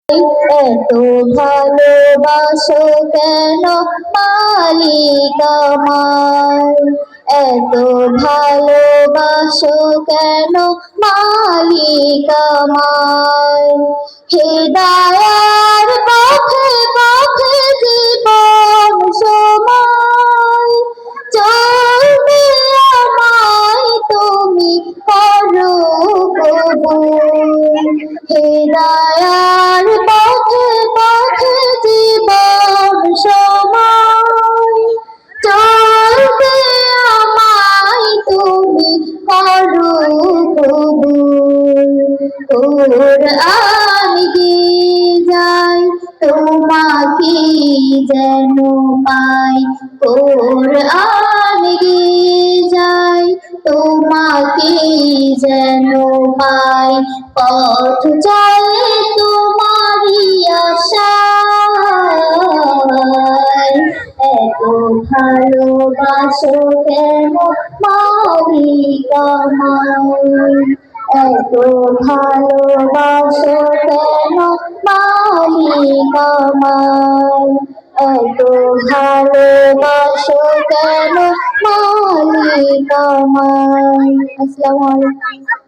এত ভালোবাসো কেন মালিক আমার, এত ভালোবাসো কেন মালিক আমার। হৃদয়ের পথে পথে জীবন সময় চলবে আমায় তুমি করো কবুল। হৃদয়ের পথে পথে জীবন সময় চলবে আমায় তুমি করো কবুল। কুরআন গেয়ে যাই তোমাকে যেন পাই, কুরআন গেয়ে যাই তোমাকে যেন পাই। পথ চলে তোমারই আশায়, এত ভালোবাসো কেন মালিক আমার, এত ভালোবাসো কেন মালিক আমার, এত ভালোবাসো কেন মালিক আমার। আসসালামু আলাইকুম।